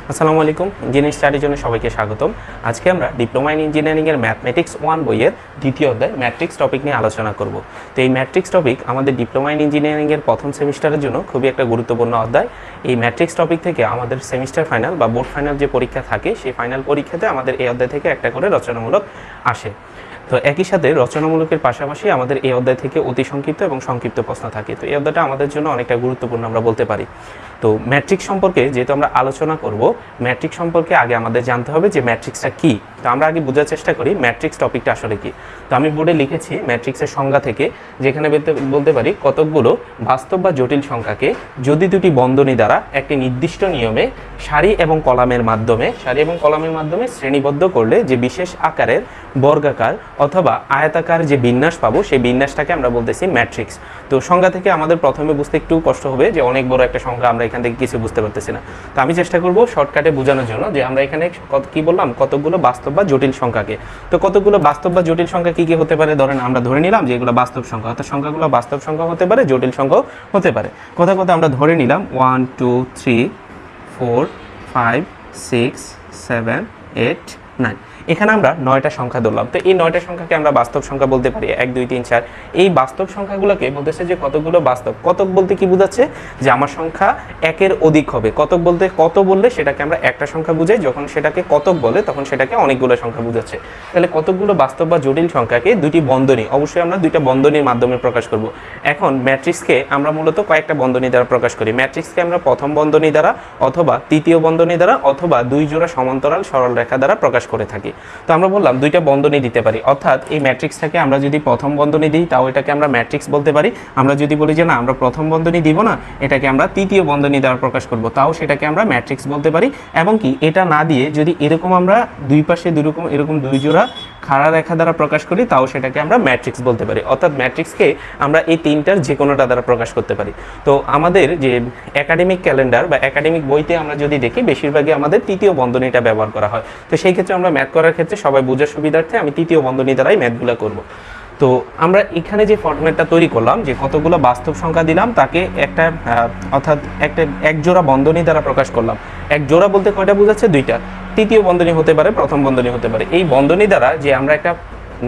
আসসালামু আলাইকুম, ইঞ্জিনিয়ারিং স্টাডির জন্য সবাইকে স্বাগতম। আজকে আমরা ডিপ্লোমা ইন ইঞ্জিনিয়ারিংয়ের ম্যাথমেটিক্স 1 বইয়ের দ্বিতীয় অধ্যায় ম্যাট্রিক্স টপিক নিয়ে আলোচনা করব। তো এই ম্যাট্রিক্স টপিক আমাদের ডিপ্লোমা ইন ইঞ্জিনিয়ারিংয়ের প্রথম সেমিস্টারের জন্য খুবই একটা গুরুত্বপূর্ণ অধ্যায়। এই ম্যাট্রিক্স টপিক থেকে আমাদের সেমিস্টার ফাইনাল বা বোর্ড ফাইনাল যে পরীক্ষা থাকে, সেই ফাইনাল পরীক্ষাতে আমাদের এই অধ্যায় থেকে একটা করে রচনামূলক আসে। তো একই সাথে রচনামূলকের পাশাপাশি আমাদের এই অধ্যায় থেকে অতি সংক্ষিপ্ত এবং সংক্ষিপ্ত প্রশ্ন থাকে। তো এই অধ্যায়টা আমাদের জন্য অনেকটা গুরুত্বপূর্ণ আমরা বলতে পারি। তো ম্যাট্রিক্স সম্পর্কে যেহেতু আমরা আলোচনা করব, ম্যাট্রিক্স সম্পর্কে আগে আমাদের জানতে হবে যে ম্যাট্রিক্সটা কী। তো আমরা আগে বোঝার চেষ্টা করি ম্যাট্রিক্স টপিকটা আসলে কী। তো আমি বোর্ডে লিখেছি ম্যাট্রিক্সের সংজ্ঞা থেকে, যেখানে বলতে পারি কতকগুলো বাস্তব বা জটিল সংখ্যাকে যদি দুটি বন্ধনী দ্বারা একটি নির্দিষ্ট নিয়মে সারি এবং কলামের মাধ্যমে শ্রেণীবদ্ধ করলে যে বিশেষ আকারের বর্গাকার অথবা আয়তাকার যে বিন্যাস পাবো, সেই বিন্যাসটাকে আমরা বলতেছি ম্যাট্রিক্স। তো সংজ্ঞা থেকে আমাদের প্রথমে বুঝতে একটু কষ্ট হবে যে অনেক বড় একটা সংখ্যা, আমরা এখান থেকে কিছু বুঝতে পারতেছি না। তো আমি চেষ্টা করব শর্টকাটে বোঝানোর জন্য যে আমরা এখানে কি বললাম, কতগুলো বাস্তব বা জটিল সংখ্যাকে। তো কতগুলো বাস্তব বা জটিল সংখ্যা কি কি হতে পারে, ধরেন আমরা ধরে নিলাম যে এগুলো বাস্তব সংখ্যা, অর্থাৎ সংখ্যাগুলো বাস্তব সংখ্যা হতে পারে, জটিল সংখ্যাও হতে পারে। কোথাও আমরা ধরে নিলাম 1 2 3 4 5 6 7 8 9, এখানে আমরা 9টা সংখ্যা ধরলাম। তো এই 9টা সংখ্যাকে আমরা বাস্তব সংখ্যা বলতে পারি, 1 2 3 4। এই বাস্তব সংখ্যাগুলোকে বলতেছে যে কতগুলো বাস্তব। কতক বলতে কি বোঝাচ্ছে, যে আমার সংখ্যা একের অধিক হবে। কতক বলতে কত বললে সেটাকে আমরা একটা সংখ্যা বুঝাই, যখন সেটাকে কতক বলে তখন সেটাকে অনেকগুলো সংখ্যা বুঝাচ্ছে। তাহলে কতকগুলো বাস্তব বা জটিল সংখ্যাকে দুটি বন্ধনী, অবশ্যই আমরা দুইটা বন্ধনীর মাধ্যমে প্রকাশ করব। এখন ম্যাট্রিক্সকে আমরা মূলত কয়েকটা বন্ধনী দ্বারা প্রকাশ করি। ম্যাট্রিক্সকে আমরা প্রথম বন্ধনী দ্বারা অথবা তৃতীয় বন্ধনী দ্বারা অথবা দুই জোড়া সমান্তরাল সরল রেখা দ্বারা প্রকাশ করে থাকি। তো আমরা বললাম দুইটা বন্ধনী দিতে পারি, অর্থাৎ এই ম্যাট্রিক্সটাকে আমরা যদি প্রথম বন্ধনী দিই তাও এটাকে আমরা ম্যাট্রিক্স বলতে পারি। আমরা যদি বলি যে না, আমরা প্রথম বন্ধনী দিব না, এটাকে আমরা তৃতীয় বন্ধনী দ্বারা প্রকাশ করব, তাও সেটাকে আমরা ম্যাট্রিক্স বলতে পারি। এবং কি এটা না দিয়ে যদি এরকম আমরা দুই পাশে এরকম দুই জোড়া খাড়া রেখা দ্বারা প্রকাশ করি, তাও সেটাকে আমরা ম্যাট্রিক্স বলতে পারি। অর্থাৎ ম্যাট্রিক্সকে আমরা এই তিনটার যে কোনোটা দ্বারা প্রকাশ করতে পারি। তো আমাদের যে একাডেমিক ক্যালেন্ডার বা একাডেমিক বইতে আমরা যদি দেখি, বেশিরভাগই আমাদের তৃতীয় বন্ধনীটা ব্যবহার করা হয়। তো সেই ক্ষেত্রে আমরা ম্যাথ করার ক্ষেত্রে সবাই বোঝার সুবিধার্থে আমি তৃতীয় বন্ধনী দ্বারাই ম্যাথগুলো করব। তো আমরা এখানে যে ফরম্যাটটা তৈরি করলাম, যে কতগুলো বাস্তব সংখ্যা দিলাম তাকে অর্থাৎ এক জোড়া বন্ধনী দ্বারা প্রকাশ করলাম। এক জোড়া বলতে কয়টা বোঝাচ্ছে, দুইটা। তৃতীয় বন্ধনী হতে পারে, প্রথম বন্ধনী হতে পারে। এই বন্ধনী দ্বারা যে আমরা একটা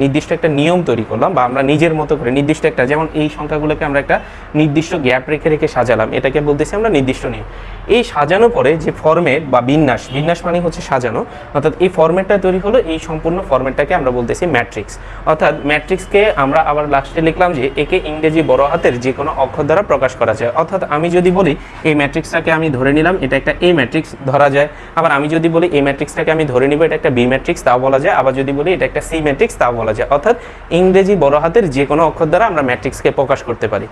নির্দিষ্ট একটা নিয়ম তৈরি করলাম, বা আমরা নিজের মতো করে নির্দিষ্ট একটা, যেমন এই সংখ্যাগুলোকে আমরা একটা নির্দিষ্ট গ্যাপ রেখে সাজালাম, এটাকে বলতেছি আমরা নির্দিষ্ট নিয়ম। এই সাজানো পরে যে ফরম্যাট বা বিন্যাস মানে হচ্ছে সাজানো, অর্থাৎ এই ফরম্যাটটা তৈরি হলো, এই সম্পূর্ণ ফরম্যাটটাকে আমরা বলতেছি ম্যাট্রিক্স। অর্থাৎ ম্যাট্রিক্সকে আমরা আবার লাস্টে লিখলাম যে একে ইংরেজি বড় হাতের যে কোনো অক্ষর দ্বারা প্রকাশ করা যায়। অর্থাৎ আমি যদি বলি এই ম্যাট্রিক্সটাকে আমি ধরে নিলাম এটা একটা এ ম্যাট্রিক্স ধরা যায়। আবার আমি যদি বলি এই ম্যাট্রিক্সটাকে আমি ধরে নিব এটা একটা বি ম্যাট্রিক্স, তাও বলা যায়। আবার যদি বলি এটা একটা সি ম্যাট্রিক্স, তাও বলা যায়। অর্থাৎ ইংরেজি বড় হাতের যে কোনো অক্ষর দ্বারা আমরা ম্যাট্রিক্সকে প্রকাশ করতে পারি।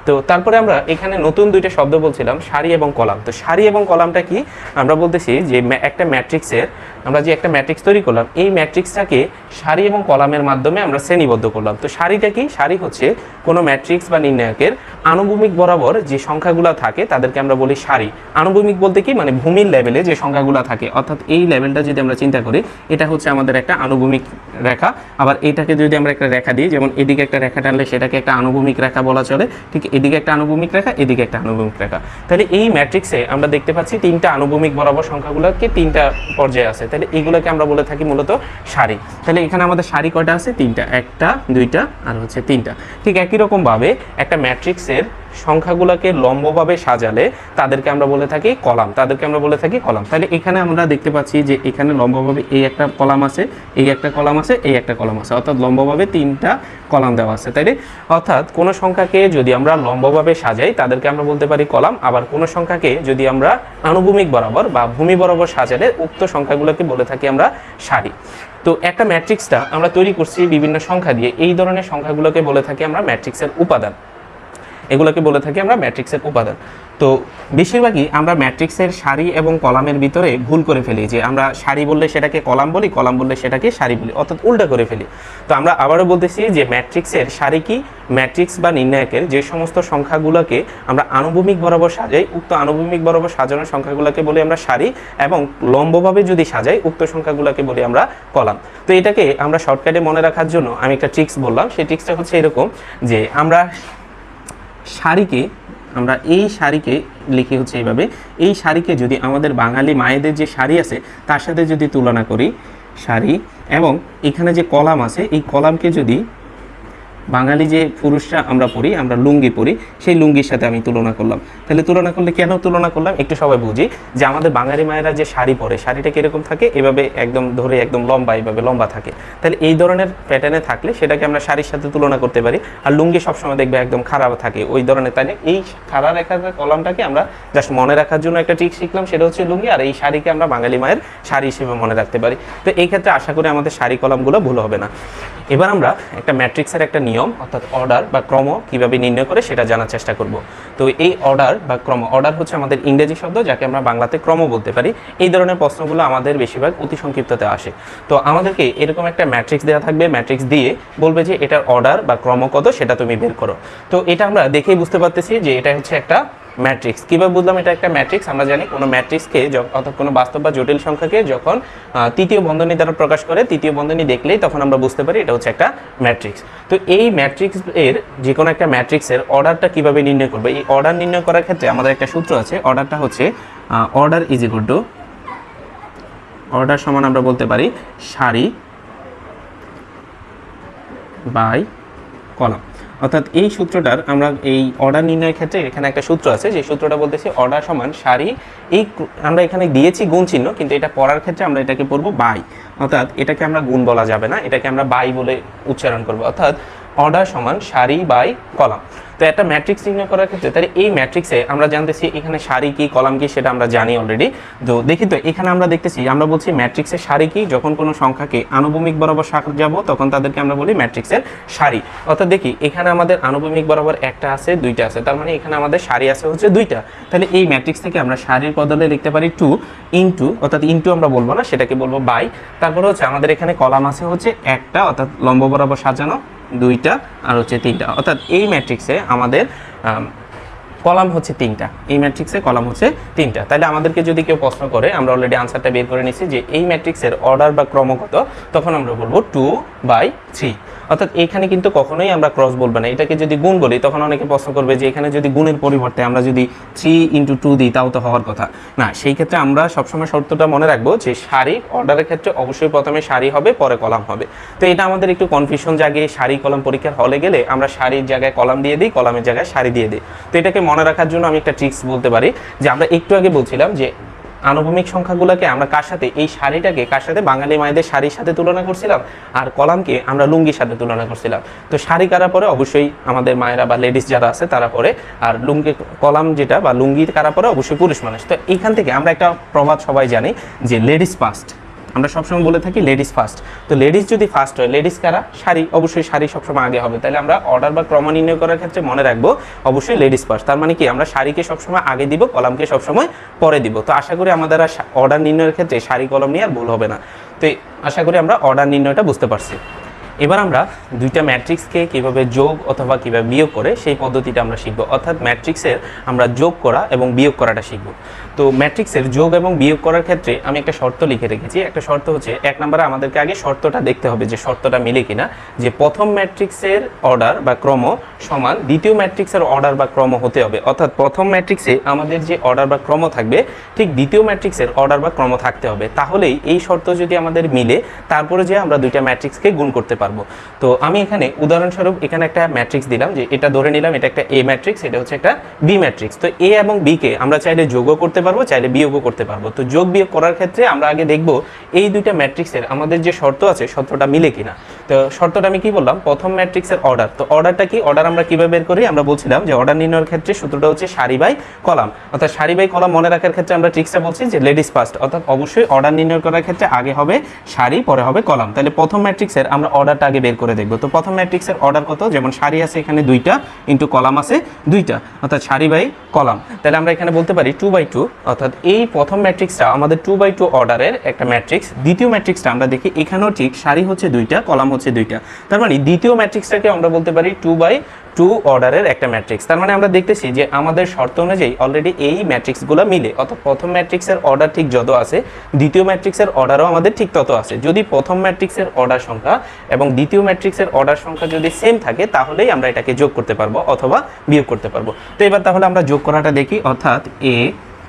তো তারপরে আমরা এখানে নতুন দুইটা শব্দ বলছিলাম, সারি এবং কলাম। তো সারি এবং কলামটা কি, আমরা বলতেছি যে একটা ম্যাট্রিক্সের, আমরা যে একটা ম্যাট্রিক্স তৈরি করলাম, এই ম্যাট্রিক্সটাকে সারি এবং কলামের মাধ্যমে আমরা শ্রেণীবদ্ধ করলাম। তো সারিটা কি, সারি হচ্ছে কোনো ম্যাট্রিক্স বা নির্ণায়কের আনুভূমিক বরাবর যে সংখ্যাগুলো থাকে তাদেরকে আমরা বলি সারি। আনুভূমিক বলতে কি, মানে ভূমির লেভেলে যে সংখ্যাগুলো থাকে, অর্থাৎ এই লেভেলটা যদি আমরা চিন্তা করি, এটা হচ্ছে আমাদের একটা আনুভূমিক রেখা। আবার এটাকে যদি আমরা একটা রেখা দিই, যেমন এদিকে একটা রেখা টানলে সেটাকে একটা আনুভূমিক রেখা বলা চলে, ঠিক এদিকে একটা আনুভূমিক রেখা, এদিকে একটা আনুভূমিক রেখা। তাহলে এই ম্যাট্রিক্সে আমরা দেখতে পাচ্ছি তিনটা আনুভূমিক বরাবর সংখ্যাগুলোকে তিনটা পর্যায়ে আছে। তাহলে এগুলোকে আমরা বলে থাকি মূলত সারি। তাহলে এখানে আমাদের সারি কয়টা আছে, তিনটা, একটা দুইটা আর হচ্ছে তিনটা। ঠিক একই রকম ভাবে একটা ম্যাট্রিক্সের সংখ্যাগুলোকে লম্বভাবে সাজালে তাদেরকে আমরা বলে থাকি কলাম, তাহলে এখানে আমরা দেখতে পাচ্ছি যে এখানে লম্বভাবে এই একটা কলাম আছে, এই একটা কলাম আছে, এই একটা কলাম আছে, অর্থাৎ লম্বভাবে তিনটা কলাম দেওয়া আছে। তাইলে অর্থাৎ কোনো সংখ্যাকে যদি আমরা লম্বভাবে সাজাই তাদেরকে আমরা বলতে পারি কলাম। আবার কোনো সংখ্যাকে যদি আমরা আনুভূমিক বরাবর বা ভূমি বরাবর সাজালে উক্ত সংখ্যাগুলোকে বলে থাকি আমরা সারি। তো একটা ম্যাট্রিক্সটা আমরা তৈরি করছি বিভিন্ন সংখ্যা দিয়ে, এই ধরনের সংখ্যাগুলোকে বলে থাকি আমরা ম্যাট্রিক্সের উপাদান। এগুলোকে বলে থাকি আমরা ম্যাট্রিক্সের উপাদান। তো বেশিরভাগই আমরা ম্যাট্রিক্সের সারি এবং কলামের ভিতরে ভুল করে ফেলি, যে আমরা সারি বললে সেটাকে কলাম বলি, কলাম বললে সেটাকে সারি বলি, অর্থাৎ উল্টা করে ফেলি। তো আমরা আবারও বলতেছি যে ম্যাট্রিক্সের সারি কি, ম্যাট্রিক্স বা নির্ণায়কের যে সমস্ত সংখ্যাগুলোকে আমরা আনুভূমিক বরাবর সাজাই, উক্ত আনুভূমিক বরাবর সাজানোর সংখ্যাগুলোকে বলি আমরা সারি, এবং লম্বভাবে যদি সাজাই উক্ত সংখ্যাগুলোকে বলি আমরা কলাম। তো এটাকে আমরা শর্টকাটে মনে রাখার জন্য আমি একটা ট্রিক্স বললাম। সেই ট্রিক্সটা হচ্ছে এরকম, যে আমরা সারিকে আমরা এই শাড়িকে লিখি হচ্ছে এইভাবে, এই শাড়িকে যদি আমাদের বাঙালি মায়েদের যে শাড়ি আছে তার সাথে যদি তুলনা করি, শাড়ি, এবং এখানে যে কলাম আছে এই কলামকে যদি বাঙালি যে পুরুষরা আমরা পরি, আমরা লুঙ্গি পরি, সেই লুঙ্গির সাথে আমি তুলনা করলাম। তাহলে তুলনা করলে কেন তুলনা করলাম একটু সবাই বুঝি, যে আমাদের বাঙালি মায়েরা যে শাড়ি পরে, শাড়িটা কীরকম থাকে, এভাবে একদম ধরে একদম লম্বা, এইভাবে লম্বা থাকে। তাহলে এই ধরনের প্যাটার্নে থাকলে সেটাকে আমরা শাড়ির সাথে তুলনা করতে পারি। আর লুঙ্গি সবসময় দেখবে একদম খারাপ থাকে ওই ধরনের। তাহলে এই খাড়া রেখার কলামটাকে আমরা জাস্ট মনে রাখার জন্য একটা ট্রিক শিখলাম, সেটা হচ্ছে লুঙ্গি। আর এই শাড়িকে আমরা বাঙালি মায়ের শাড়ি হিসেবে মনে রাখতে পারি। তো এই ক্ষেত্রে আশা করি আমাদের শাড়ি কলামগুলো ভুল হবে না। এবার আমরা একটা ম্যাট্রিক্সের একটা নিয়ম অর্থাৎ অর্ডার বা ক্রম কিভাবে নির্ণয় করে সেটা জানার চেষ্টা করব। তো এই অর্ডার বা ক্রম, অর্ডার হচ্ছে আমাদের ইংরেজি শব্দ যাকে আমরা বাংলাতে ক্রম বলতে পারি। এই ধরনের প্রশ্নগুলো আমাদের বেশিরভাগ অতি সংক্ষিপ্ততে আসে। তো আমাদেরকে এরকম একটা ম্যাট্রিক্স দেওয়া থাকবে, ম্যাট্রিক্স দিয়ে বলবে যে এটার অর্ডার বা ক্রম কত সেটা তুমি বের করো। তো এটা আমরা দেখেই বুঝতে পারতেছি যে এটা হচ্ছে একটা ম্যাট্রিক্স। কীভাবে বুঝলাম এটা একটা ম্যাট্রিক্স? আমরা জানি কোনো ম্যাট্রিক্সকে অর্থাৎ কোনো বাস্তব বা জটিল সংখ্যাকে যখন তৃতীয় বন্ধনী দ্বারা প্রকাশ করে, তৃতীয় বন্ধনী দেখলেই তখন আমরা বুঝতে পারি এটা হচ্ছে একটা ম্যাট্রিক্স। তো এই ম্যাট্রিক্স এর যে কোনো একটা ম্যাট্রিক্সের অর্ডারটা কীভাবে নির্ণয় করবে, এই অর্ডার নির্ণয় করার ক্ষেত্রে আমাদের একটা সূত্র আছে। অর্ডারটা হচ্ছে order is equal to, order সমান আমরা বলতে পারি সারি বাই কলাম। অর্থাৎ এই সূত্রটার আমরা এই অর্ডার নির্ণয়ের ক্ষেত্রে এখানে একটা সূত্র আছে, যে সূত্রটা বলতেছি অর্ডার সমান সারি, এই আমরা এখানে দিয়েছি গুণ চিহ্ন, কিন্তু এটা পড়ার ক্ষেত্রে আমরা এটাকে পড়বো বাই। অর্থাৎ এটাকে আমরা গুণ বলা যাবে না, এটাকে আমরা বাই বলে উচ্চারণ করবো। অর্থাৎ অর্ডার সমান সারি বাই কলাম। তো একটা ম্যাট্রিক্স নির্ণয় করার ক্ষেত্রে তাহলে এই ম্যাট্রিক্সে আমরা জানতেছি এখানে সারি কি কলাম কি সেটা আমরা জানি অলরেডি। তো দেখি, তো এখানে আমরা দেখতেছি, আমরা বলছি ম্যাট্রিক্সের সারি কি, যখন কোনো সংখ্যাকে আনুভূমিক বরাবর সাজাবো তখন তাদেরকে আমরা বলি ম্যাট্রিক্সের সারি। অর্থাৎ দেখি এখানে আমাদের আনুভূমিক বরাবর একটা আছে, দুইটা আছে, তার মানে এখানে আমাদের সারি আছে হচ্ছে দুইটা। তাহলে এই ম্যাট্রিক্স থেকে আমরা সারির বদলে লিখতে পারি 2 ইন্টু, অর্থাৎ ইন্টু আমরা বলবো না, সেটাকে বলবো বাই। তারপরে হচ্ছে আমাদের এখানে কলাম আছে হচ্ছে একটা, অর্থাৎ লম্ব বরাবর সাজানো, দুইটা, আর হচ্ছে তিনটা। অর্থাৎ এই ম্যাট্রিক্সে আমাদের কলাম হচ্ছে তিনটা, এই ম্যাট্রিক্সে কলাম হচ্ছে তিনটা। তাহলে আমাদেরকে যদি কেউ প্রশ্ন করে, আমরা অলরেডি আনসারটা বের করে নিছি যে এই ম্যাট্রিক্সের অর্ডার বা ক্রম কত, তখন আমরা বলবো 2/3। অর্থাৎ এখানে কিন্তু কখনোই আমরা ক্রস বলবো না। এটাকে যদি গুণ বলি তখন অনেকে প্রশ্ন করবে যে এখানে যদি গুণের পরিবর্তে আমরা যদি 3 × 2 দিই তাও তো হওয়ার কথা না। সেই ক্ষেত্রে আমরা সবসময় শর্তটা মনে রাখবো যে সারি অর্ডারের ক্ষেত্রে অবশ্যই প্রথমে সারি হবে, পরে কলাম হবে। তো এটা আমাদের একটু কনফিউশন জাগে, সারি কলাম পরীক্ষার হলে গেলে আমরা সারির জায়গায় কলাম দিয়ে দিই, কলামের জায়গায় সারি দিয়ে দিই। তো এটাকে মনে রাখার জন্য আমি একটা ট্রিক্স বলতে পারি, যে আমরা একটু আগে বলছিলাম যে আনুভূমিক সংখ্যাগুলোকে আমরা কার সাথে, এই সারিটাকে কার সাথে, বাঙালি মায়েদের শাড়ির সাথে তুলনা করছিলাম, আর কলামকে আমরা লুঙ্গির সাথে তুলনা করছিলাম। তো শাড়ি কারা পরে, অবশ্যই আমাদের মায়েরা বা লেডিস যারা আছে তারা পরে, আর লুঙ্গি কলাম যেটা বা লুঙ্গি কারা পরে, অবশ্যই পুরুষ মানুষ। তো এইখান থেকে আমরা একটা প্রবাদ সবাই জানি যে লেডিস ফার্স্ট, আমরা সবসময় বলে থাকি লেডিস ফার্স্ট। তো লেডিস যদি ফার্স্ট হয়, লেডিস কারা, শাড়ি, অবশ্যই শাড়ি সবসময় আগে হবে। তাহলে আমরা অর্ডার বা ক্রম নির্ণয় করার ক্ষেত্রে মনে রাখবো অবশ্যই লেডিস ফার্স্ট। তার মানে কি, আমরা শাড়িকে সবসময় আগে দিব, কলামকে সবসময় পরে দিব। তো আশা করি আমাদের অর্ডার নির্ণয়ের ক্ষেত্রে শাড়ি কলম নিয়ে আর ভুল হবে না। তো আশা করি আমরা অর্ডার নির্ণয়টা বুঝতে পারছি। এবার আমরা দুইটা ম্যাট্রিক্সকে কীভাবে যোগ অথবা কীভাবে বিয়োগ করে সেই পদ্ধতিটা আমরা শিখব। অর্থাৎ ম্যাট্রিক্সের আমরা যোগ করা এবং বিয়োগ করাটা শিখব। তো ম্যাট্রিক্সের যোগ এবং বিয়োগ করার ক্ষেত্রে আমি একটা শর্ত লিখে রেখেছি। একটা শর্ত হচ্ছে, এক নম্বরে আমাদেরকে আগে শর্তটা দেখতে হবে যে শর্তটা মিলে কিনা, যে প্রথম ম্যাট্রিক্সের অর্ডার বা ক্রম সমান দ্বিতীয় ম্যাট্রিক্সের অর্ডার বা ক্রম হতে হবে। অর্থাৎ প্রথম ম্যাট্রিক্সে আমাদের যে অর্ডার বা ক্রম থাকবে, ঠিক দ্বিতীয় ম্যাট্রিক্সের অর্ডার বা ক্রম থাকতে হবে। তাহলেই এই শর্ত যদি আমাদের মিলে, তারপরে যে আমরা দুইটা ম্যাট্রিক্সকে গুণ করতে পারবো। তো আমি এখানে উদাহরণস্বরূপ এখানে একটা ম্যাট্রিক্স দিলাম, যে এটা ধরে নিলাম এটা একটা এ ম্যাট্রিক্স, এটা হচ্ছে একটা বি ম্যাট্রিক্স। তো এ এবং বি কে আমরা চাইলে যোগও করতে পারবো, চাইলে বিয়োগও করতে পারবো। তো যোগ বিয়োগ করার ক্ষেত্রে আমরা আগে দেখব এই দুইটা ম্যাট্রিক্সের আমাদের যে শর্ত আছে শর্তটা মিলে কিনা। তো শর্তটা আমি কি বললাম, প্রথম ম্যাট্রিক্সের অর্ডার। তো অর্ডারটা কি, অর্ডার আমরা কিভাবে বের করি, আমরা বলছিলাম যে অর্ডার নির্ণয়ের ক্ষেত্রে সূত্রটা হচ্ছে সারি বাই কলাম। অর্থাৎ সারি বাই কলাম মনে রাখার ক্ষেত্রে আমরা ট্রিক্সটা বলছি যে লেডিস ফার্স্ট। অর্থাৎ অবশ্যই অর্ডার নির্ণয় করার ক্ষেত্রে আগে হবে সারি, পরে হবে কলাম। তাহলে প্রথম ম্যাট্রিক্সের আমরা অর্ডারটা আগে বের করে দেখব। তো প্রথম ম্যাট্রিক্সের অর্ডার কত, যেমন সারি আছে এখানে 2টা, ইন্টু কলাম আছে 2টা, অর্থাৎ সারি বাই কলাম। তাহলে আমরা এখানে বলতে পারি 2/2। অর্থাৎ এই প্রথম ম্যাট্রিক্সটা আমাদের 2/2 অর্ডারের একটা ম্যাট্রিক্স। দ্বিতীয় ম্যাট্রিক্সটা আমরা দেখি, এখানেও ঠিক সারি হচ্ছে 2টা, কলাম হচ্ছে 2টা। তার মানে দ্বিতীয় ম্যাট্রিক্সটাকে আমরা বলতে পারি 2/2 অর্ডারের একটা ম্যাট্রিক্স। তার মানে আমরা দেখতেছি যে আমাদের শর্ত অনুযায়ী অলরেডি এই ম্যাট্রিক্সগুলো মিলে, অর্থাৎ প্রথম ম্যাট্রিক্সের অর্ডার ঠিক যত আছে দ্বিতীয় ম্যাট্রিক্সের অর্ডারও আমাদের ঠিক তত আছে। যদি প্রথম ম্যাট্রিক্সের অর্ডার সংখ্যা এবং দ্বিতীয় ম্যাট্রিক্সের অর্ডার সংখ্যা যদি সেম থাকে তাহলেই আমরা এটাকে যোগ করতে পারবো অথবা বিয়োগ করতে পারবো। তো এবার তাহলে আমরা যোগ করাটা দেখি, অর্থাৎ a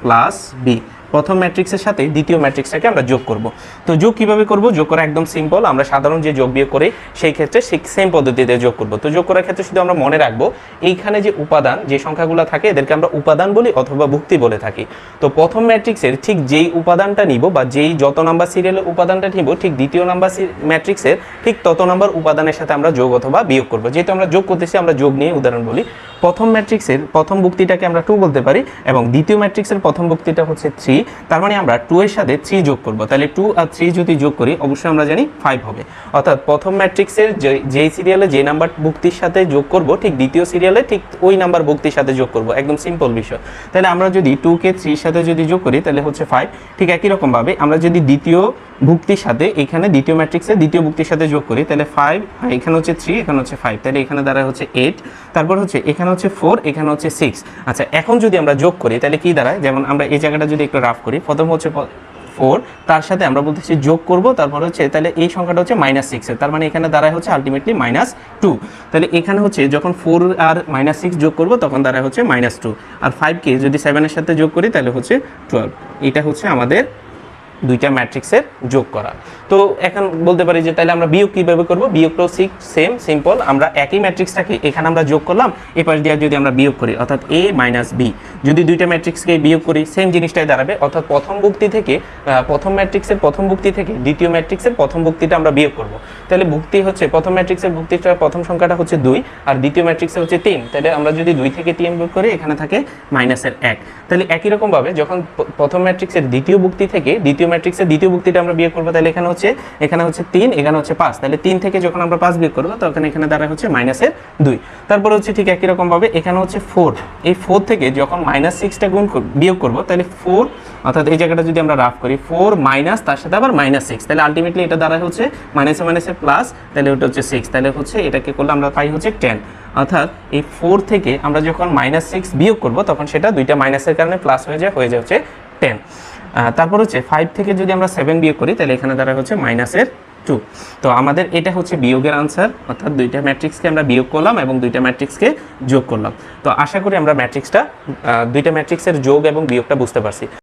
প্লাস b প্রথম ম্যাট্রিক্সের সাথে দ্বিতীয় ম্যাট্রিক্সটাকে আমরা যোগ করব। তো যোগ কিভাবে করব? যোগ করা একদম সিম্পল, আমরা সাধারণ যে যোগ বিয়োগ করি সেই ক্ষেত্রে সেম পদ্ধতিতে যোগ করব। তো যোগ করার ক্ষেত্রে শুধু আমরা মনে রাখবো এইখানে যে উপাদান, যে সংখ্যাগুলো থাকে এদেরকে আমরা উপাদান বলি অথবা ভুক্তি বলে থাকি। তো প্রথম ম্যাট্রিক্সের ঠিক যেই উপাদানটা নিব বা যেই যত নাম্বার সিরিয়ালের উপাদানটা নিব, ঠিক দ্বিতীয় নাম্বার ম্যাট্রিক্সের ঠিক তত নাম্বার উপাদানের সাথে আমরা যোগ অথবা বিয়োগ করব। যেহেতু আমরা যোগ করতেছি, আমরা যোগ নিয়ে উদাহরণ বলি। প্রথম ম্যাট্রিক্সের প্রথম ভুক্তিটাকে আমরা 2 বলতে পারি এবং দ্বিতীয় ম্যাট্রিক্সের প্রথম ভুক্তিটা হচ্ছে 3। তার মানে আমরা 2 এর সাথে 3 যোগ করব। তাহলে 2 আর 3 যদি যোগ করি অবশ্যই আমরা জানি 5 হবে। অর্থাৎ প্রথম ম্যাট্রিক্সের যেই সিরিয়ালে যে নাম্বার ভুক্তির সাথে যোগ করব ঠিক দ্বিতীয় সিরিয়ালে ঠিক ওই নাম্বার ভুক্তির সাথে যোগ করব, একদম সিম্পল বিষয়। তাহলে আমরা যদি 2 কে 3 এর সাথে যদি যোগ করি তাহলে হচ্ছে 5। ঠিক একই রকম ভাবে আমরা যদি দ্বিতীয় ভুক্তির সাথে এখানে দ্বিতীয় ম্যাট্রিক্সের দ্বিতীয় ভুক্তির সাথে যোগ করি তাহলে 5, এখানে হচ্ছে 3, এখানে হচ্ছে 5, তাহলে এখানে দাঁড়ায় হচ্ছে 8, তারপর হচ্ছে এখানে হচ্ছে 4, এখানে হচ্ছে 6। আচ্ছা, এখন যদি আমরা যোগ করি তাহলে কি দাঁড়ায়? যেমন আমরা এই জায়গাটা যদি একটু রাফ করি, প্রথম হচ্ছে 4, তার সাথে আমরা বলতেছি যোগ করব, তারপর হচ্ছে তাহলে এই সংখ্যাটা হচ্ছে -6 এর, তার মানে এখানে দাঁড়ায় হচ্ছে আলটিমেটলি -2। তাহলে এখানে হচ্ছে যখন 4 আর -6 যোগ করব তখন দাঁড়ায় হচ্ছে -2, আর 5 কে যদি 7 এর সাথে যোগ করি তাহলে হচ্ছে 12। এটা হচ্ছে আমাদের দুইটা ম্যাট্রিক্সের যোগ করা। তো এখন বলতে পারি যে তাহলে আমরা বিয়োগ কিভাবে করব? বিয়োগটাও সেম সিম্পল, আমরা একই ম্যাট্রিক্সটাকে এখানে আমরা যোগ করলাম, এই পাশ দিয়ে যদি আমরা বিয়োগ করি অর্থাৎ a - b, যদি দুইটা ম্যাট্রিক্সকে বিয়োগ করি সেম জিনিসটাই দাঁড়াবে। অর্থাৎ প্রথম ভুক্তি থেকে প্রথম ম্যাট্রিক্সের প্রথম ভুক্তি থেকে দ্বিতীয় ম্যাট্রিক্সের প্রথম ভুক্তিটা আমরা বিয়োগ করব। তাহলে ভুক্তি হচ্ছে প্রথম ম্যাট্রিক্সের ভুক্তিটা প্রথম সংখ্যাটা হচ্ছে 2 আর দ্বিতীয় ম্যাট্রিক্সে হচ্ছে 3। তাহলে আমরা যদি 2 থেকে 3 বিয়োগ করি এখানে থাকে -1। তাহলে একই রকম ভাবে যখন প্রথম ম্যাট্রিক্সের দ্বিতীয় ভুক্তি থেকে দ্বিতীয় ম্যাট্রিক্সের দ্বিতীয় ভুক্তিটা আমরা বিয়োগ করব, তাহলে এখানে হচ্ছে 3, এখানে হচ্ছে 5। তাহলে 3 থেকে যখন আমরা 5 বিয়োগ করব তখন এখানে দাঁড়ায় হচ্ছে -2। তারপর হচ্ছে ঠিক একই রকম ভাবে এখানে হচ্ছে 4, এই 4 থেকে যখন -6টা বিয়োগ করব তাহলে 4, অর্থাৎ এই জায়গাটা যদি আমরা রাফ করি 4 মাইনাস তার সাথে আবার -6, তাহলে আলটিমেটলি এটা দাঁড়ায় হচ্ছে মাইনাসে প্লাস, তাহলে ওটা হচ্ছে 6। তাহলে হচ্ছে এটাকে করলে আমরা পাই হচ্ছে 10। অর্থাৎ এই 4 থেকে আমরা যখন -6 বিয়োগ করব তখন সেটা দুইটা মাইনাসের কারণে প্লাস হয়ে যাচ্ছে 10। তারপর হচ্ছে 5 থেকে যদি আমরা 7 বিয়োগ করি তাহলে এখানে দাঁড়ায় হচ্ছে -2। তো আমাদের এটা হচ্ছে বিয়োগের আনসার, অর্থাৎ দুইটা ম্যাট্রিক্সকে আমরা বিয়োগ করলাম এবং দুইটা ম্যাট্রিক্সকে যোগ করলাম। তো আশা করি আমরা দুইটা ম্যাট্রিক্সের যোগ এবং বিয়োগটা বুঝতে পারছি।